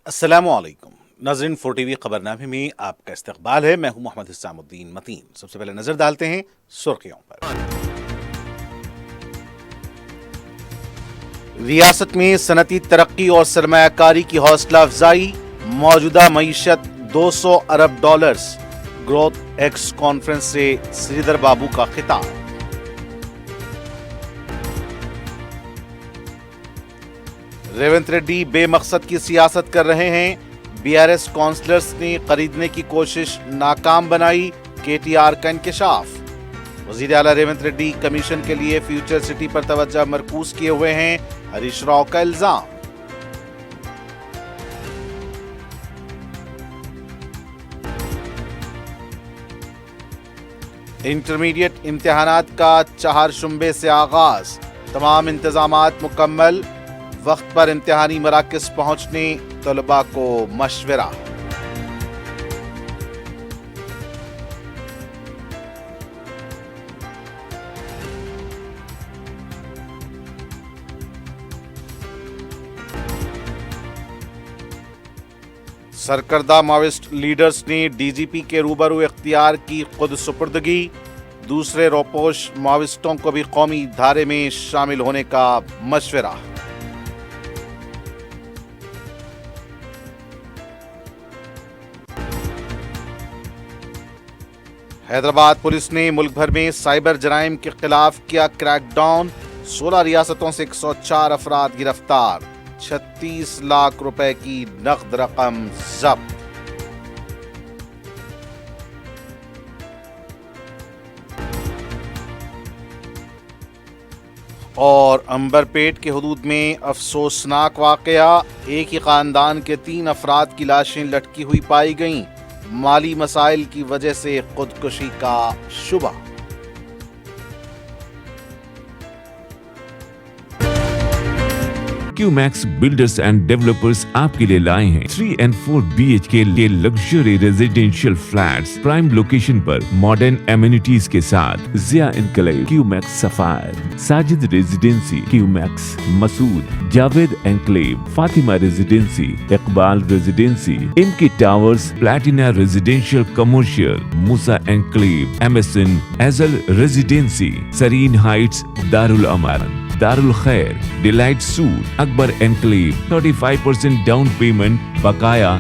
अस्सलामु अलैकुम नाज़रीन, 4 TV खबरनामे में आपका इस्तकबाल है। मैं हूं मोहम्मद हिस्सामुद्दीन मतीन। सबसे पहले नजर डालते हैं सुर्खियों पर। रियासत में सनती तरक्की और सरमायाकारी की हौसला अफजाई, मौजूदा मईशत $200 अरब। ग्रोथ एक्स कॉन्फ्रेंस से श्रीधर बाबू का खिताब। रेवंत रेड्डी बेमकसद की सियासत कर रहे हैं। बीआरएस काउंसलर्स ने खरीदने की कोशिश नाकाम बनाई, केटीआर का इंकशाफ। वजीर आला रेवंत रेड्डी कमीशन के लिए फ्यूचर सिटी पर तवज्जो मरकूज किए हुए हैं, हरीश राव का इल्जाम। इंटरमीडिएट इम्तिहानात का चहारशंबे से आगाज, तमाम इंतजामात मुकम्मल। वक्त पर इम्तिहानी मराकज़ पहुंचने तलबा को मशवरा। सरकर्दा माओइस्ट लीडर्स ने डीजीपी के रूबरू इख्तियार की खुद सुपुर्दगी। दूसरे रोपोश माओइस्टों को भी कौमी धारे में शामिल होने का मशवरा। हैदराबाद पुलिस ने मुल्क भर में साइबर जराइम के खिलाफ किया क्रैकडाउन। 16 रियासतों से 104 अफराद गिरफ्तार, 36 लाख रुपए की नकद रकम जब्त। और अंबरपेट के हुदूद में अफसोसनाक वाकया, एक ही खानदान के 3 अफराद की लाशें लटकी हुई पाई गईं। माली मसाइल की वजह से खुदकुशी का शुबा। क्यूमैक्स बिल्डर्स एंड डेवलपर्स आपके लिए लाए हैं 3 and 4 BHK के luxury residential flats prime location पर मॉडर्न एमिनिटीज के साथ। Zia enclave, Qmax sapphire, Sajid residency, Qmax Masood, Javed enclave, Fatima residency, Iqbal residency, इनकी towers, platina residential commercial, Musa enclave, MSN एजल residency, Sareen heights, Darul Aman, Darul Khair, delight suite, Akbar enclave, 35% down payment, बकाया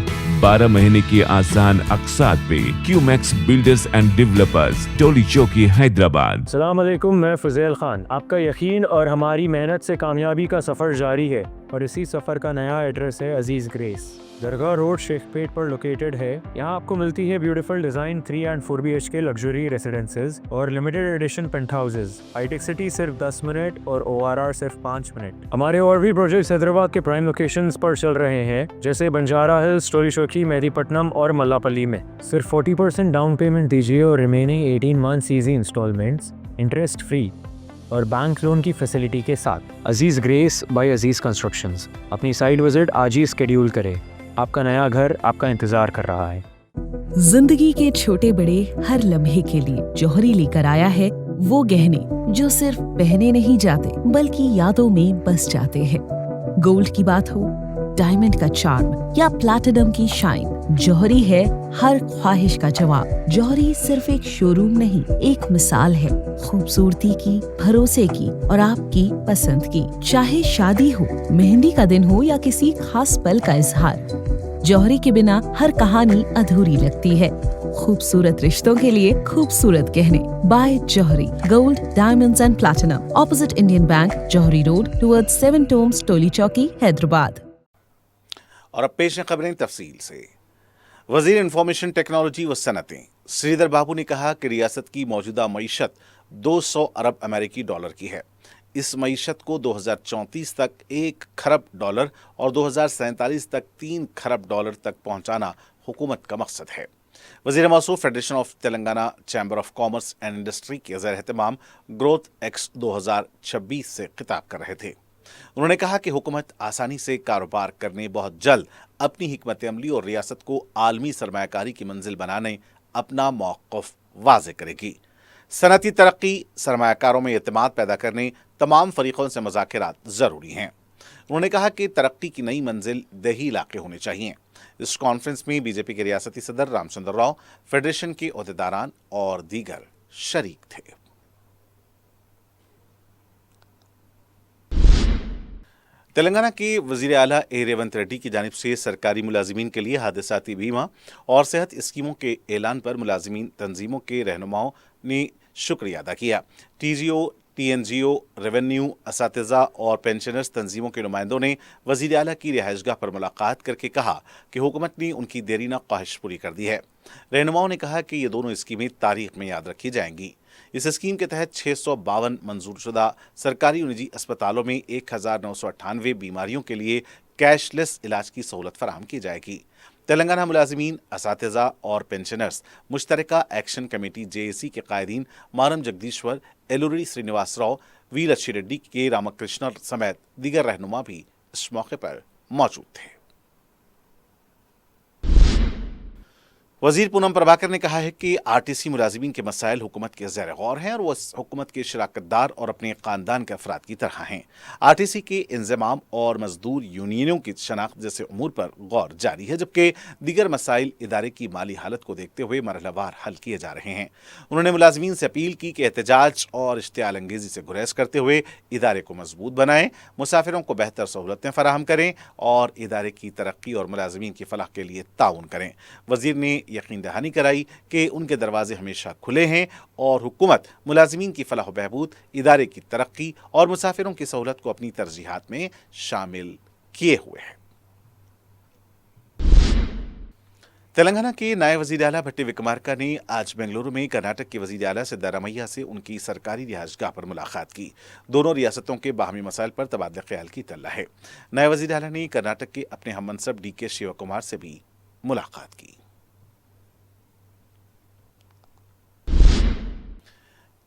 12 महीने की आसान अकसात पे। Qmax builders and developers, Toli Chowki, Hyderabad. अस्सलाम वालेकुम, मैं फुज़ैल खान। आपका यकीन और हमारी मेहनत से कामयाबी का सफ़र जारी है और इसी सफ़र का नया एड्रेस है अजीज़ ग्रेस, दरगाह रोड, शेखपेट पर लोकेटेड है। यहाँ आपको मिलती है beautiful design 3 and 4 BHK luxury residences और limited edition penthouses. Hitech city सिर्फ 10 मिनट और ORR सिर्फ 5 मिनट। हमारे और भी प्रोजेक्ट्स हैदराबाद के प्राइम लोकेशंस पर चल रहे हैं, जैसे बंजारा हिल्स, टोली चौकी, मेहदीपट्टनम और मल्लापल्ली में। सिर्फ 40% डाउन पेमेंट दीजिए और remaining 18 months easy installments, interest free और बैंक लोन की फैसिलिटी के साथ। Aziz grace by Aziz constructions. अपनी साइट विजिट आज ही स्केड्यूल करें, आपका नया घर आपका इंतजार कर रहा है। जिंदगी के छोटे बड़े हर लम्हे के लिए जौहरी लेकर आया है वो गहने जो सिर्फ पहने नहीं जाते बल्कि यादों में बस जाते हैं। गोल्ड की बात हो, डायमंड का चार्म या प्लैटिनम की शाइन, जौहरी है हर ख्वाहिश का जवाब। जौहरी सिर्फ एक शोरूम नहीं, एक मिसाल है खूबसूरती की, भरोसे की और आपकी पसंद की। चाहे शादी हो, मेहंदी का दिन हो या किसी खास पल का इजहार, जौहरी के बिना हर कहानी अधूरी लगती है। खूबसूरत रिश्तों के लिए खूबसूरत गहने by Jauhari, gold, diamonds and platinum, opposite Indian bank, Jauhari road, towards 7 tombs, Toli Chowki, Hyderabad. और अब पेश है खबरें तफसील से। वजीर इंफॉर्मेशन टेक्नोलॉजी व सनतें श्रीधर बाबू ने कहा कि रियासत की मौजूदा मईशत 200 अरब अमेरिकी डॉलर की है। इस मईशत को 2034 तक $1 खरब और 2047 तक $3 खरब तक पहुंचाना हुकूमत का मकसद है। वज़ीर मौसूफ federation of Telangana chamber of commerce and industry के ज़ेर एहतमाम ग्रोथ एक्स 2026 से खिताब कर रहे थे। उन्होंने कहा कि हुकूमत आसानी से कारोबार करने बहुत जल्द अपनी हिकमत अमली और रियासत को आलमी सरमायाकारी की मंजिल बनाने अपना मौक़िफ़ वाज़ेह करेगी। सनती तरक्की, सरमायाकारों में एतमाद पैदा करने तमाम फरीकों से मुज़ाकरात ज़रूरी हैं। انہوں نے کہا کہ ترقی کی نئی منزل دیہی علاقے ہونے چاہیے۔ اس کانفرنس میں بی جے پی کے ریاستی صدر رام چندر راؤ، فیڈریشن کے عہدیداران اور دیگر شریک تھے۔ تلنگانہ کے وزیر اعلیٰ اے ریونت ریڈی کی جانب سے سرکاری ملازمین کے لیے حادثاتی بیمہ اور صحت اسکیموں کے اعلان پر ملازمین تنظیموں کے رہنماؤں نے شکریہ ادا کیا۔ ٹی جی او، ٹی این جی او، ریونیو، اساتذہ اور پینشنرز تنظیموں کے نمائندوں نے وزیر اعلیٰ کی رہائش گاہ پر ملاقات کر کے کہا کہ حکومت نے ان کی دیرینہ خواہش پوری کر دی ہے۔ رہنماؤں نے کہا کہ یہ دونوں اسکیمیں تاریخ میں یاد رکھی جائیں گی۔ اس اسکیم کے تحت 652 منظور شدہ سرکاری اور نجی اسپتالوں میں 1998 بیماریوں کے لیے کیش لیس علاج کی سہولت فراہم کی جائے گی۔ تلنگانہ ملازمین، اساتذہ اور پینشنرز مشترکہ ایکشن کمیٹی JAC کے قائدین مارم جگدیشور، ایلوری سرینواس راؤ، وی لچھی ریڈی کے رامکرشن سمیت دیگر رہنما بھی اس موقع پر موجود تھے۔ وزیر پونم پربھاکر نے کہا ہے کہ RTC ملازمین کے مسائل حکومت کے زیر غور ہیں اور وہ حکومت کے شراکت دار اور اپنے خاندان کے افراد کی طرح ہیں۔ RTC کے انضمام اور مزدور یونینوں کی شناخت جیسے امور پر غور جاری ہے، جبکہ دیگر مسائل ادارے کی مالی حالت کو دیکھتے ہوئے مرحلہ وار حل کیے جا رہے ہیں۔ انہوں نے ملازمین سے اپیل کی کہ احتجاج اور اشتعال انگیزی سے گریز کرتے ہوئے ادارے کو مضبوط بنائیں، مسافروں کو بہتر سہولتیں فراہم کریں اور ادارے کی ترقی اور ملازمین کی فلاح کے لیے تعاون کریں۔ وزیر نے یقین دہانی کرائی کہ ان کے دروازے ہمیشہ کھلے ہیں اور حکومت ملازمین کی فلاح و بہبود، ادارے کی ترقی اور مسافروں کی سہولت کو اپنی ترجیحات میں شامل کیے ہوئے ہے۔ تلنگانہ کے نائب وزیر اعلیٰ بھٹی وکرمارکا نے آج بنگلورو میں کرناٹک کے وزیر اعلیٰ سدارامیا سے ان کی سرکاری رہائش گاہ پر ملاقات کی۔ دونوں ریاستوں کے باہمی مسائل پر تبادلہ خیال کی اطلاع ہے۔ نائب وزیر اعلیٰ نے کرناٹک کے اپنے ہم منصب DK شیو کمار سے بھی ملاقات کی۔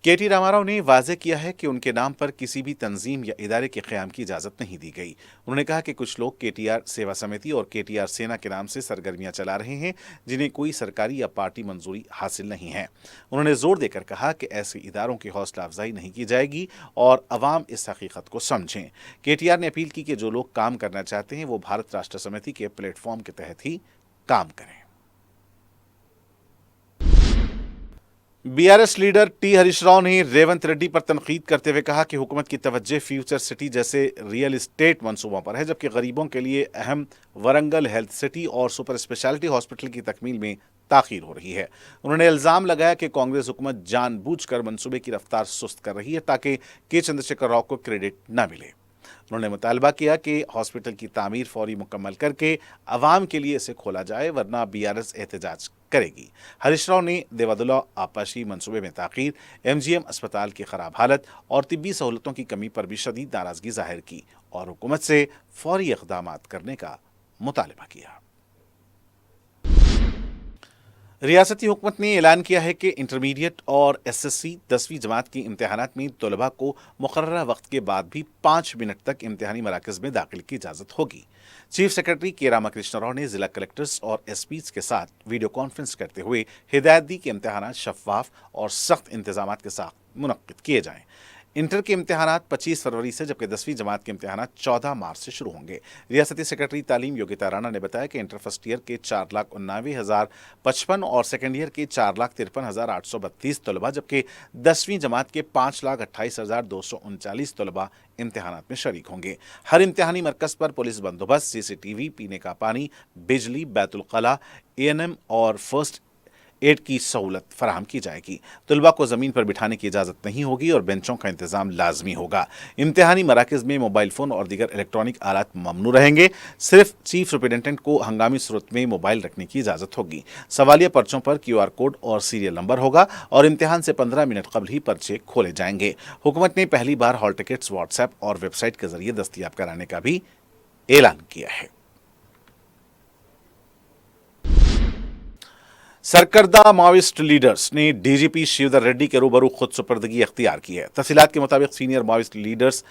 KT راما نے واضح کیا ہے کہ ان کے نام پر کسی بھی تنظیم یا ادارے کے قیام کی اجازت نہیں دی گئی۔ انہوں نے کہا کہ کچھ لوگ KTR سیوا سمیتی اور KTR سینا کے نام سے سرگرمیاں چلا رہے ہیں جنہیں کوئی سرکاری یا پارٹی منظوری حاصل نہیں ہے۔ انہوں نے زور دے کر کہا کہ ایسے اداروں کی حوصلہ افزائی نہیں کی جائے گی اور عوام اس حقیقت کو سمجھیں۔ KTR نے اپیل کی کہ جو لوگ کام کرنا چاہتے ہیں وہ بھارت راشٹر سمیتی کے پلیٹ فارم کے تحت ہی کام کریں۔ BRS leader T Harish Rao نے ریونت ریڈی پر تنقید کرتے ہوئے کہا کہ حکومت کی توجہ فیوچر سٹی جیسے ریئل اسٹیٹ منصوبوں پر ہے، جبکہ غریبوں کے لیے اہم ورنگل ہیلتھ سٹی اور سپر اسپیشلٹی ہاسپٹل کی تکمیل میں تاخیر ہو رہی ہے۔ انہوں نے الزام لگایا کہ کانگریس حکومت جان بوجھ کر منصوبے کی رفتار سست کر رہی ہے تاکہ K چندرشیکھر راؤ کو کریڈٹ نہ ملے۔ انہوں نے مطالبہ کیا کہ ہاسپٹل کی تعمیر فوری مکمل کر کے عوام کے لیے اسے کھولا جائے، ورنہ BRS احتجاج کرے گی۔ ہریش راؤ نے دیوادلہ آپاشی منصوبے میں تاخیر، MGM اسپتال کی خراب حالت اور طبی سہولتوں کی کمی پر بھی شدید ناراضگی ظاہر کی اور حکومت سے فوری اقدامات کرنے کا مطالبہ کیا۔ ریاستی حکومت نے اعلان کیا ہے کہ انٹرمیڈیٹ اور SSC 10ویں جماعت کے امتحانات میں طلباء کو مقررہ وقت کے بعد بھی 5 منٹ تک امتحانی مراکز میں داخلے کی اجازت ہوگی۔ چیف سیکرٹری K راماکرشن راؤ نے ضلع کلکٹرز اور SPs کے ساتھ ویڈیو کانفرنس کرتے ہوئے ہدایت دی کہ امتحانات شفاف اور سخت انتظامات کے ساتھ منعقد کیے جائیں۔ انٹر کے امتحانات 25 فروری سے، جبکہ 10ویں جماعت کے امتحانات 14 مارچ سے شروع ہوں گے۔ ریاستی سیکرٹری تعلیم یوگیتا رانا نے بتایا کہ انٹر فرسٹ ایئر کے 4,89,055 اور سیکنڈ ایئر کے 4,53,832 طلباء، جبکہ 10ویں جماعت کے 5,28,239 طلباء امتحانات میں شریک ہوں گے۔ ہر امتحانی مرکز پر پولیس بندوبست، CCTV، پینے کا پانی، بجلی، بیت الخلاء، ANM اور فرسٹ ایڈ کی سہولت فراہم کی جائے گی۔ طلباء کو زمین پر بٹھانے کی اجازت نہیں ہوگی اور بینچوں کا انتظام لازمی ہوگا۔ امتحانی مراکز میں موبائل فون اور دیگر الیکٹرانک آلات ممنوع رہیں گے۔ صرف چیف سپرنٹینڈنٹ کو ہنگامی صورت میں موبائل رکھنے کی اجازت ہوگی۔ سوالیہ پرچوں پر QR کوڈ اور سیریل نمبر ہوگا اور امتحان سے 15 منٹ قبل ہی پرچے کھولے جائیں گے۔ حکومت نے پہلی بار ہال ٹکٹس واٹس ایپ اور ویب سائٹ کے ذریعے دستیاب کرانے کا بھی اعلان کیا ہے۔ سرکردہ ماویسٹ لیڈرز نے DGP شیودر ریڈی کے روبرو خود سپردگی اختیار کی ہے۔ تفصیلات کے مطابق سینئر ماویسٹ لیڈرز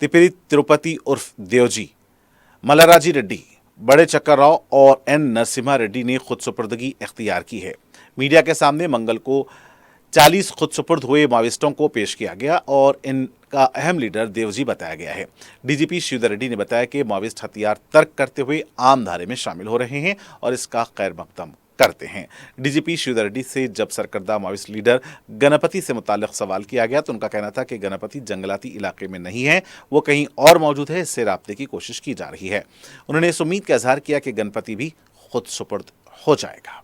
تپری تروپتی عرف دیوجی، ملاراجی ریڈی، بڑے چکر راؤ اور N نرسمہا ریڈی نے خود سپردگی اختیار کی ہے۔ میڈیا کے سامنے منگل کو 40 खुद सुपुर्द हुए माओवादियों को पेश किया गया और इनका अहम लीडर देवजी बताया गया है। डीजीपी श्रीधर रेड्डी ने बताया कि माओवादी हथियार तर्क करते हुए आम धारे में शामिल हो रहे हैं और इसका खैर मकदम करते हैं। डीजीपी श्रीधर रेड्डी से जब सरकर्दा माओवादी लीडर गणपति से मुताल्लिक सवाल किया गया तो उनका कहना था कि गणपति जंगलाती इलाके में नहीं है, वो कहीं और मौजूद है, इससे राब्ते की कोशिश की जा रही है। उन्होंने इस उम्मीद का इजहार किया कि गणपति भी खुद सुपुर्द हो जाएगा।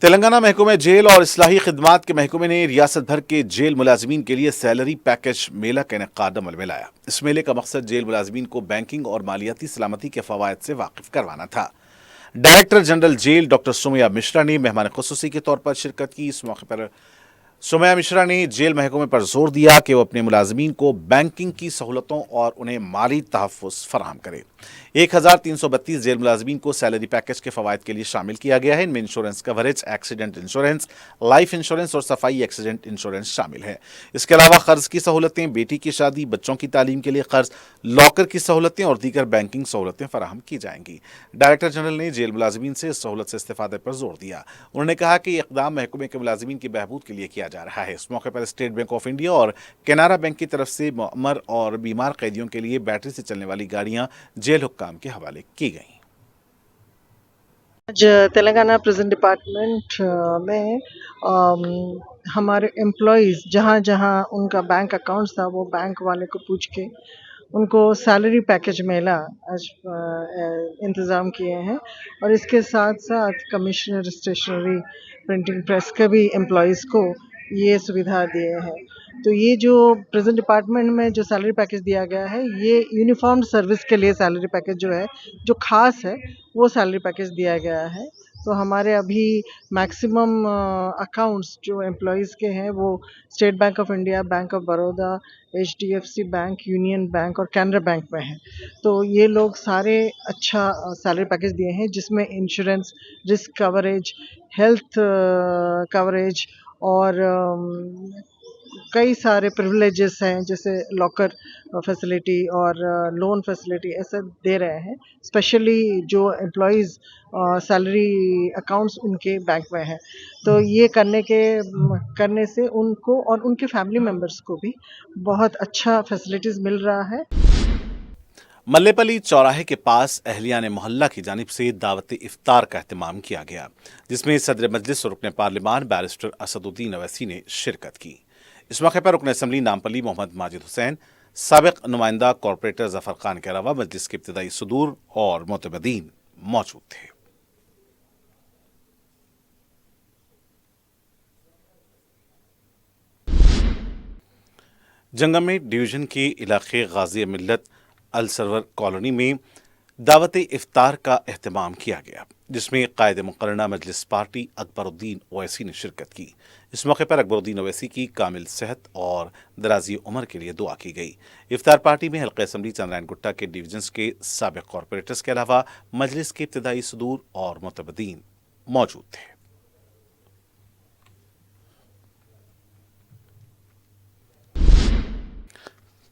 तेलंगाना महकमे जेल और इस्लाही खिदमात के महकमे ने रियासत भर के जेल मुलाजमीन के लिए सैलरी पैकेज मेला का इनेकाद अमल में लाया। इस मेले का मकसद जेल मुलाजमीन को बैंकिंग और मालियाती सलामती के फवायद से वाकिफ करवाना था। Director general jail doctor Sumaiya Mishra ने मेहमान खुसूसी के तौर पर शिरकत की। इस मौके पर सुमैया मिश्रा ने जेल महकमे पर जोर दिया कि वो अपने मुलाजमीन को बैंकिंग की सहूलतों और उन्हें माली तहफ़्फ़ुज़ फराहम करे। 1332 जेल मुलाजमीन को सैलरी पैकेज के फवायद के लिए शामिल किया गया है। इनमें insurance coverage, accident insurance, life insurance और सफाई एक्सीडेंट इंश्योरेंस शामिल है। इसके अलावा कर्ज की सहूलतें, बेटी की शादी, बच्चों की तालीम के लिए कर्ज, लॉकर की सहूलतें और दीगर बैंकिंग सहूलतें फराहम की जाएंगी। डायरेक्टर जनरल ने जेल मुलाजमीन से इस सहूलत से इस्तेफादे पर जोर दिया। उन्होंने कहा कि ये इक़दाम महकमे के मुलाजमीन की बहबूद के लिए किया जा रहा है। इस मौके पर स्टेट बैंक ऑफ इंडिया और केनारा बैंक की तरफ से मुअम्मर और बीमार कैदियों के लिए बैटरी से चलने वाली गाड़ियां जेल हुक्काम के हवाले की गईं। आज तेलंगाना प्रिजन डिपार्टमेंट में हमारे एम्प्लॉयज़ जहाँ जहाँ उनका बैंक अकाउंट्स था वो बैंक वाले को पूछ के उनको सैलरी पैकेज मेला आज इंतज़ाम किए हैं और इसके साथ साथ कमिश्नर स्टेशनरी प्रिंटिंग प्रेस के भी एम्प्लॉयज़ को ये सुविधा दिए हैं। तो ये जो प्रेजेंट डिपार्टमेंट में जो सैलरी पैकेज दिया गया है ये यूनिफॉर्म सर्विस के लिए सैलरी पैकेज जो है जो खास है वो सैलरी पैकेज दिया गया है। तो हमारे अभी मैक्सिमम अकाउंट्स जो एम्प्लॉयज़ के हैं वो state bank of India, bank of Baroda, HDFC bank, union bank और कैनरा बैंक में हैं। तो ये लोग सारे अच्छा सैलरी पैकेज दिए हैं जिसमें insurance, risk coverage, health coverage और कई सारे प्रिविलेजेस हैं जैसे लॉकर फैसिलिटी और लोन फैसिलिटी ऐसे दे रहे हैं। स्पेशली जो एम्प्लॉयज़ सैलरी अकाउंट्स उनके बैंक में हैं तो ये करने से उनको और उनके फैमिली मेम्बर्स को भी बहुत अच्छा फैसिलिटीज़ मिल रहा है। मल्लेपल्ली चौराहे के पास अहलियान मोहल्ला की जानिब से दावत इफ्तार का एहतमाम किया गया, जिसमें सदर मजलिस और रुकन पार्लिमान बैरिस्टर असदुद्दीन अवैसी ने शिरकत की। इस मौके पर रुकन असम्बली नामपल्ली मोहम्मद माजिद हुसैन, साबिक नुमाइंदा कॉरपोरेटर जफर खान के अलावा मजलिस के इब्तिदाई सदूर और मोतबदीन मौजूद थे। जंगमें डिवीजन के इलाके गाजी मिल्लत अल सरवर कॉलोनी में दावत इफ्तार का एहतमाम किया गया, जिसमें कायद मुकर्रना मजलिस पार्टी अकबरुद्दीन ओवैसी ने शिरकत की। इस मौके पर अकबरुद्दीन ओवैसी की कामिल सेहत और दराजी उम्र के लिए दुआ की गई। इफ्तार पार्टी में हल्का असम्बली चंद्रायन गुट्टा के डिवीजन्स के साबिक कॉरपोरेटर्स के अलावा मजलिस के इब्तिदाई सदूर और मुतबदीन मौजूद थे।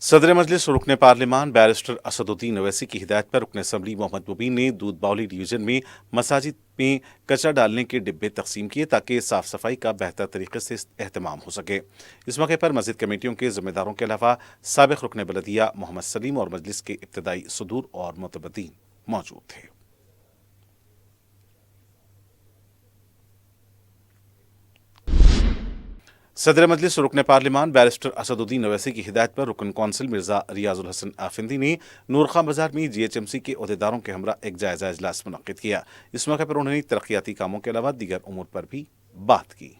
सदर मजलिस रुकन पार्लिमान बैरिस्टर असदुद्दीन अवैसी की हिदायत पर रुकन असम्बली मोहम्मद मुबीन ने दूध बावली डिवीजन में मसाजिद में कचरा डालने के डिब्बे तकसीम किए ताकि साफ सफाई का बेहतर तरीके से एहतमाम हो सके। इस मौके पर मस्जिद कमेटियों के जिम्मेदारों के अलावा साबिक रुकन बलदिया मोहम्मद सलीम और मजलिस के इब्तिदाई सदूर और मुतबदीन मौजूद थे। सदर मजलिस रुकन पार्लिमान बैरिस्टर असदुद्दीन अवैसी की हिदायत पर रुकन कौंसिल मिर्जा रियाजुल हसन आफिंदी ने नूरखां बाजार में GHMC के अहदेदारों के हमरा एक जायजा इजलास मुनक्किद किया। इस मौके पर उन्होंने तरक्याती कामों के अलावा दीगर उमूर पर भी बात की।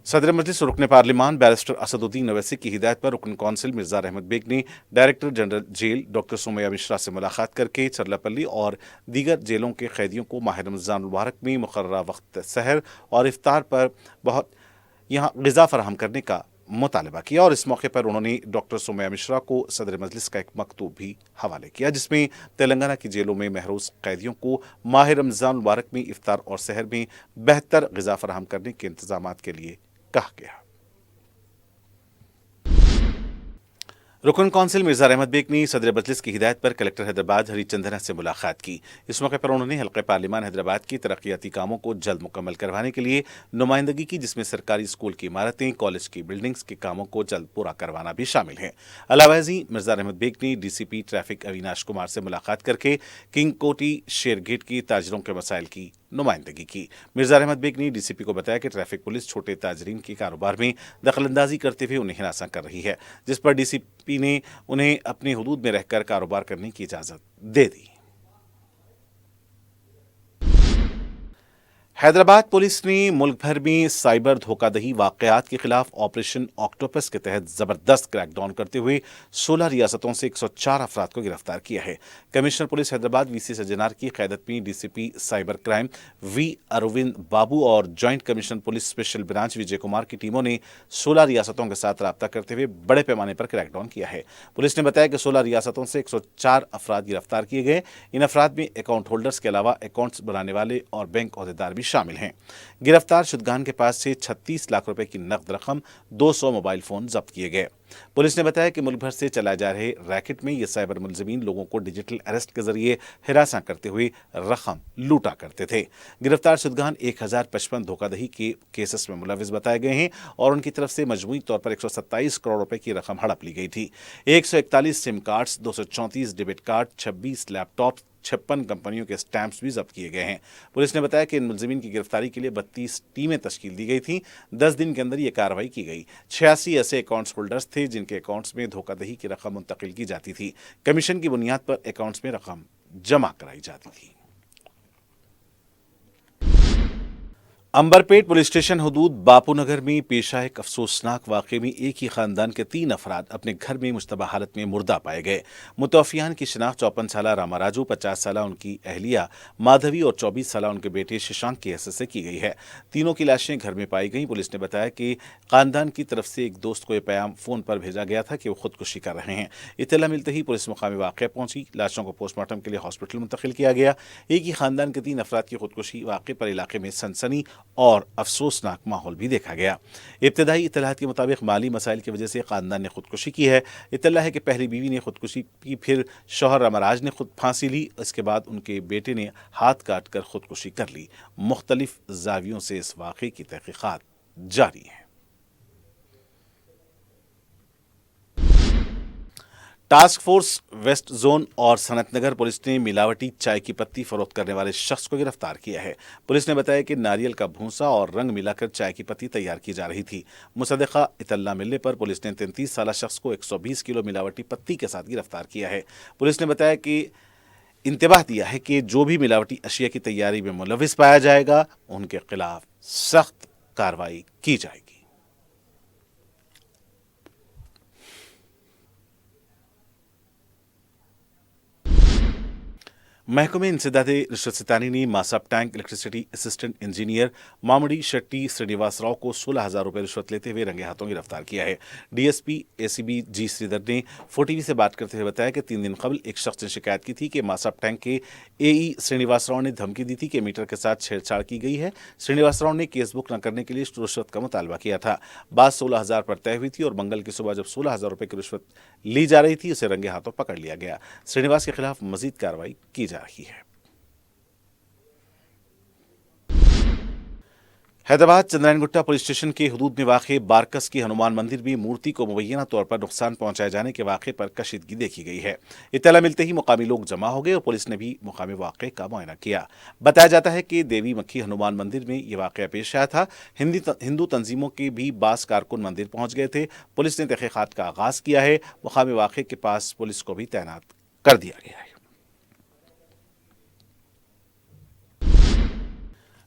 सदर मजलिस रुकन पार्लिमान बैरिस्टर असदुद्दीन अवैसी की हिदायत पर रुकन कौंसिल मिर्जा रहमत बेग ने director general jail doctor Sumaiya Mishra से मुलाकात करके चरलापल्ली और दीगर जेलों के कैदियों को माह रमज़ान मुबारक में मुकर्ररा वक्त सहर और इफ्तार पर बहुत यहाँ ग़िज़ा फराहम करने का मुतालबा किया। और इस मौके पर उन्होंने डॉक्टर सुमैया मिश्रा को सदर मजलिस का एक मकतूब भी हवाले किया, जिसमें तेलंगाना की जेलों में महरूज कैदियों को माह रमज़ान मुबारक में इफ्तार और सहर में बेहतर ग़िज़ा फराहम करने के इंतजाम के लिए कहा गया। रुकन कौंसिल मिर्जा रहमत बेग ने सदर मजलिस की हिदायत पर कलेक्टर हैदराबाद हरीचंदन से मुलाकात की। इस मौके पर उन्होंने हल्के पार्लिमान हैदराबाद की तरक्याती कामों को जल्द मुकम्मल करवाने के लिए नुमाइंदगी की, जिसमें सरकारी स्कूल की इमारतें, कॉलेज की बिल्डिंग्स के कामों को जल्द पूरा करवाना भी शामिल है। अलावाजी मिर्जा रहमत बेग ने डीसीपी ट्रैफिक अविनाश कुमार से मुलाकात करके किंग कोटी शेरगेट की ताजरों के मसाइल की नुमाइंदगी की। मिर्जा रहमत बेग ने डीसीपी को बताया कि ट्रैफिक पुलिस छोटे ताजरीन के कारोबार में दखलंदाजी करते हुए उन्हें हिरासत कर रही है, जिस पर डीसीपी ने उन्हें अपने हुदूद में रहकर कारोबार करने की इजाजत दे दी। हैदराबाद पुलिस ने मुल्क भर में साइबर धोखाधड़ी वाकयात के खिलाफ ऑपरेशन ऑक्टोपस के तहत जबरदस्त क्रैकडाउन करते हुए 16 रियासतों से 104 अफराद को गिरफ्तार किया है। Commissioner police Hyderabad V C Sajjanar की क़यादत में DCP cyber crime V Arvind Babu और joint commissioner police special branch Vijay Kumar की टीमों ने 16 रियासतों के साथ राब्ता करते हुए बड़े पैमाने पर क्रैकडाउन किया है। पुलिस ने बताया कि 16 रियासतों से 104 अफराद गिरफ्तार किए गए। इन अफराद में अकाउंट होल्डर्स के अलावा अकाउंट्स बनाने वाले और बैंक अहदेदार भी शामिल हैं। गिरफ्तार शुदगान के पास से 36 लाख रुपए की नकद रकम, 200 मोबाइल फोन जब्त किए गए। पुलिस ने बताया कि मुल्क भर से चलाए जा रहे रैकेट में ये साइबर मुलजिमीन लोगों को डिजिटल अरेस्ट के जरिए हिरासा करते हुए रकम लूटा करते थे। गिरफ्तार शुदगान 1055 धोखाधड़ी के केसेस में मुलविस बताए गए हैं और उनकी तरफ से मजमूई तौर पर 127 करोड़ रुपए की रकम हड़प ली गई थी। 141 SIM cards, 234 debit card, 26 laptop, 56 कंपनियों के स्टैंप्स भी जब्त किए गए हैं। पुलिस ने बताया कि इन मुलजिमीन की गिरफ्तारी के लिए 32 टीमें तश्कील दी गई थी। 10 दिन के अंदर ये कार्रवाई की गई। 86 ऐसे अकाउंट्स होल्डर्स थे जिनके अकाउंट्स में धोखाधड़ी की रकम मुंतकिल की जाती थी। कमीशन की बुनियाद पर अकाउंट्स में रकम जमा कराई जाती थी। अंबरपेट पुलिस स्टेशन हुदूद बापूनगर में पेश आए एक अफसोसनाक वाक़े में एक ही खानदान के 3 अफराद अपने घर में मुश्तबा हालत में मुर्दा पाए गए। मुतवफ़ियान की शिनाख्त 54 साला रामाराजू, 50 साला उनकी अहलिया माधवी और 24 साला उनके बेटे शशांक की हैसियत से की गई है। तीनों की लाशें घर में पाई गईं। पुलिस ने बताया कि खानदान की तरफ से एक दोस्त को यह पैगाम फ़ोन पर भेजा गया था कि वो खुदकुशी कर रहे हैं। इत्तला मिलते ही पुलिस मुकामी वाक़या पहुंची। लाशों को पोस्टमार्टम के लिए हॉस्पिटल मुंतकिल किया गया। एक ही खानदान के 3 अफराद की खुदकुशी वाक़े पर इलाके में सनसनी और अफसोसनाक माहौल भी देखा गया। इब्तदाई इत्तलात के मुताबिक माली मसाइल की वजह से खानदान ने खुदकुशी की है। इत्तला है कि पहली बीवी ने खुदकुशी की, फिर शौहर रामाराज ने खुद फांसी ली। इसके बाद उनके बेटे ने हाथ काट कर खुदकुशी कर ली। मुख्तलिफ जावियों से इस वाक़े की तहकीकात जारी है। टास्क फोर्स वेस्ट जोन और सनत नगर पुलिस ने मिलावटी चाय की पत्ती फरोख्त करने वाले शख्स को गिरफ्तार किया है। पुलिस ने बताया कि नारियल का भूसा और रंग मिलाकर चाय की पत्ती तैयार की जा रही थी। मुसद्दक़ा इतला मिलने पर पुलिस ने 33 साला शख्स को 120 किलो मिलावटी पत्ती के साथ गिरफ्तार किया है। पुलिस ने बताया कि इंतबाह दिया है कि जो भी मिलावटी अशिया की तैयारी में मुलविस पाया जाएगा उनके खिलाफ सख्त कार्रवाई की जाएगी। महकमे इंसदादे रिश्वत सितानी ने Masab tank electricity assistant engineer Mamidi Shetty Srinivas Rao को 16,000 रुपये रिश्वत लेते हुए रंगे हाथों गिरफ्तार किया है। डीएसपी एसीबी जी श्रीधर ने 4TV से बात करते हुए बताया कि 3 दिन कबल एक शख्स ने शिकायत की थी कि मासाब टैंक के एई श्रीनिवास राव ने धमकी दी थी कि मीटर के साथ छेड़छाड़ की गई है। श्रीनिवास राव ने केस बुक न करने के लिए रिश्वत का मुतालबा किया था। बात 16,000 पर तय हुई थी और मंगल की सुबह जब 16,000 रुपये की रिश्वत ली जा रही थी उसे रंगे हाथों पकड़ लिया गया। श्रीनिवास के खिलाफ मजीद कार्रवाई की जा रही है। हैदराबाद चंद्रायन गुट्टा पुलिस स्टेशन के हुदूद में वाक़े बारकस की हनुमान मंदिर में मूर्ति को मुबैना तौर पर नुकसान पहुंचाए जाने के वाक़े पर कशीदगी देखी गई है। इत्तला मिलते ही मुकामी लोग जमा हो गए और पुलिस ने भी मुकामी वाक़े का मुआयना किया। बताया जाता है कि देवी मक्खी हनुमान मंदिर में यह वाक़या पेश आया था। हिंदू तंजीमों के भी बास कारकुन मंदिर पहुंच गए थे। पुलिस ने तहक़ीक़ात का आगाज़ किया है। मुकामी वाक़े के पास पुलिस को भी तैनात कर दिया गया है।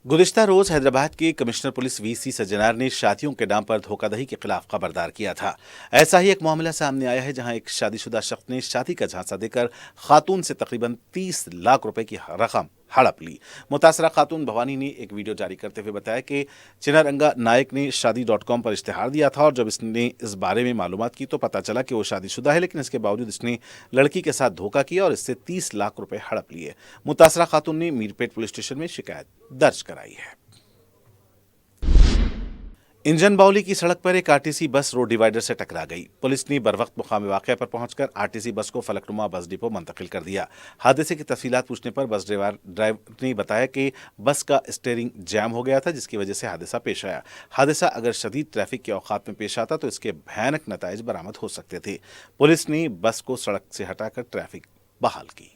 गुज़िश्ता रोज़ हैदराबाद के कमिश्नर पुलिस वीसी सज्जनार ने शादियों के नाम पर धोखाधड़ी के खिलाफ खबरदार किया था। ऐसा ही एक मामला सामने आया है जहां एक शादीशुदा शख्स ने शादी का झांसा देकर खातून से तकरीबन 30 लाख रुपए की रकम हड़प ली। मुतासरा खातून भवानी ने एक वीडियो जारी करते हुए बताया कि चिनारंगा नायक ने शादी.com पर इश्तिहार दिया था और जब इसने इस बारे में मालूमात की तो पता चला कि वो शादीशुदा है, लेकिन इसके बावजूद इसने लड़की के साथ धोखा किया और इससे 30 लाख रुपए हड़प लिए। मुतासरा खातून ने मीरपेट पुलिस स्टेशन में शिकायत दर्ज कराई है। इंजन बाउली की सड़क पर एक आरटीसी बस रोड डिवाइडर से टकरा गई। पुलिस ने बरवक्त मुकाम वाक़या पर पहुंचकर आरटीसी बस को फलकनुमा बस डिपो मुंतकिल कर दिया। हादसे की तफसीलात पूछने पर बस ड्राइवर ने बताया कि बस का स्टीयरिंग जैम हो गया था, जिसकी वजह से हादसा पेश आया। हादसा अगर शदीद ट्रैफिक के औकात में पेश आता तो इसके भयानक नताइज बरामद हो सकते थे। पुलिस ने बस को सड़क से हटाकर ट्रैफिक बहाल की।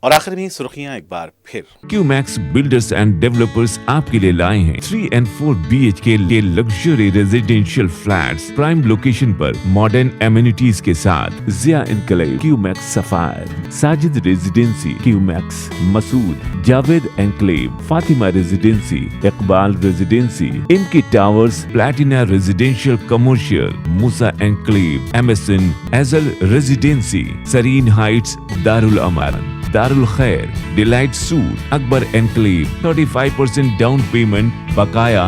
और आखिर में सुर्खियां एक बार फिर। क्यूमैक्स बिल्डर्स एंड डेवलपर्स आपके लिए लाए हैं 3 and 4 BHK के luxury residential flats prime location पर मॉडर्न एमिनिटीज के साथ। Zia enclave, Qmax sapphire, Sajid residency, Qmax Masood, Javed enclave, Fatima residency, Iqbal residency, इनकी towers, platina residential commercial, Musa enclave, MSN एजल residency, Sareen heights, Darul Aman, Darul Khair, delight suite, Akbar enclave, 35% down payment, बकाया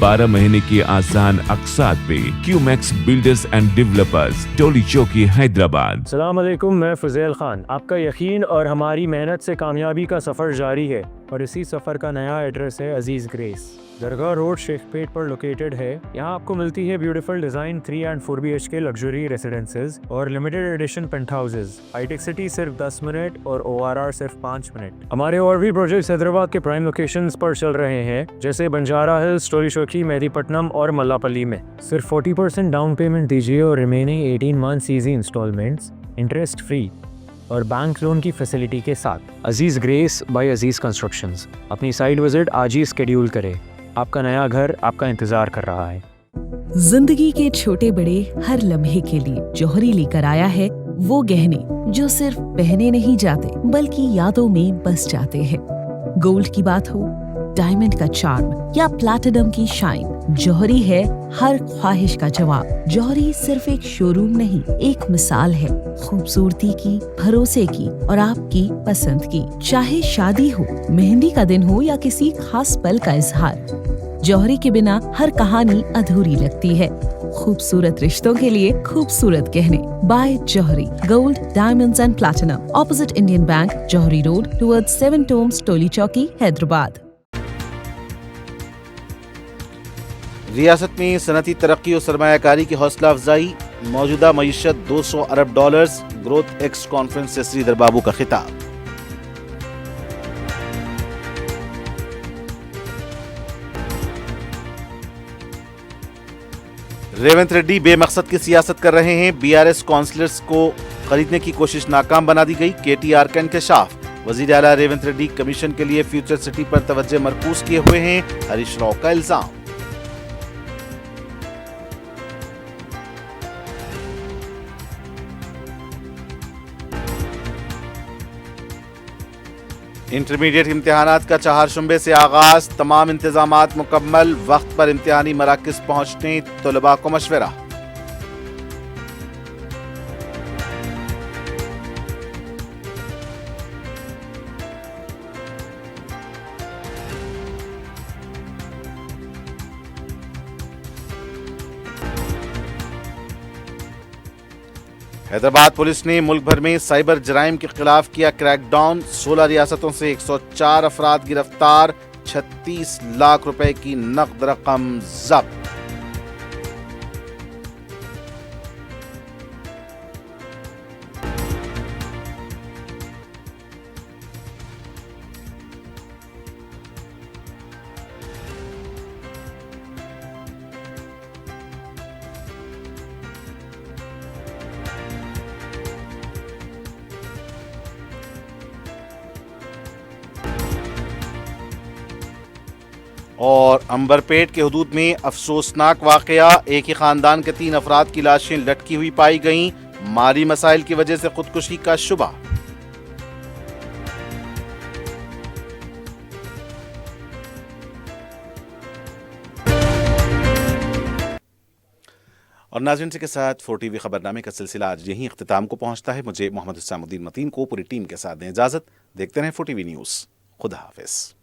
12 महीने की आसान अकसात पे। Qmax builders and developers, Toli Chowki, Hyderabad. अस्सलाम वालेकुम, मैं फुज़ैल खान। आपका यकीन और हमारी मेहनत से कामयाबी का सफ़र जारी है और इसी सफ़र का नया एड्रेस है अजीज़ ग्रेस। दरगाह रोड शेखपेट पर लोकेटेड है। यहाँ आपको मिलती है beautiful design 3 and 4 BHK luxury residences और limited edition penthouses. Hitech city सिर्फ 10 मिनट और ORR सिर्फ 5 मिनट। हमारे और भी प्रोजेक्ट्स हैदराबाद के प्राइम लोकेशंस पर चल रहे हैं, जैसे बंजारा हिल्स, टोली चौकी, मेहदीपट्टनम और मल्लापल्ली में। सिर्फ 40% डाउन पेमेंट दीजिए और remaining 18 months easy installments interest free और बैंक लोन की फैसिलिटी के साथ। Aziz grace by Aziz constructions. अपनी साइट विजिट आज ही स्केड्यूल करें। आपका नया घर आपका इंतजार कर रहा है। जिंदगी के छोटे बड़े हर लम्हे के लिए जौहरी लेकर आया है वो गहने जो सिर्फ पहने नहीं जाते बल्कि यादों में बस जाते हैं। गोल्ड की बात हो, डायमंड का चार्म या प्लैटिनम की शाइन, जौहरी है हर ख्वाहिश का जवाब। जौहरी सिर्फ एक शोरूम नहीं, एक मिसाल है खूबसूरती की, भरोसे की और आपकी पसंद की। चाहे शादी हो, मेहंदी का दिन हो या किसी खास पल का इजहार, जौहरी के बिना हर कहानी अधूरी लगती है। खूबसूरत रिश्तों के लिए खूबसूरत गहने by Jauhari, gold, diamonds and platinum, opposite Indian bank, Jauhari road, towards 7 tombs, Toli Chowki, Hyderabad. रियासत में सनती तरक्की और सरमायाकारी की हौसला अफजाई, मौजूदा मईशत $200 अरब, ग्रोथ एक्स कॉन्फ्रेंस से श्रीधर बाबू का खिताब। रेवंत रेड्डी बेमकसद की सियासत कर रहे हैं, BRS काउंसलर्स को खरीदने की कोशिश नाकाम बना दी गई। KTR का इंकशाफ, वजीर आला रेवंत रेड्डी कमीशन के लिए फ्यूचर सिटी पर तवज्जो मरकूज किए हुए हैं, हरीश राव का इल्जाम। इंटरमीडिएट इम्तिहानात का चहारशंबे से आगाज, तमाम इंतजामात मुकम्मल, वक्त पर इम्तिहानी मराकज़ पहुंचने तलबा को मशवरा। हैदराबाद पुलिस ने मुल्क भर में साइबर जराइम के खिलाफ किया क्रैकडाउन। 16 रियासतों से 104 अफराद गिरफ्तार, 36 लाख रुपए की नकद रकम जब्त। और अंबरपेट के हुदूद में अफसोसनाक वाकया, एक ही खानदान के 3 अफराद की लाशें लटकी हुई पाई गईं, माली मसाइल की वजह से खुदकुशी का शुबा। और नाज़रीन के साथ 4TV खबरनामे का सिलसिला आज यहीं इख्तिताम को पहुंचता है। मुझे मोहम्मद हुसैनुद्दीन मतीन को पूरी टीम के साथ दें इजाजत। देखते रहें 4TV न्यूज़। खुदा हाफिज।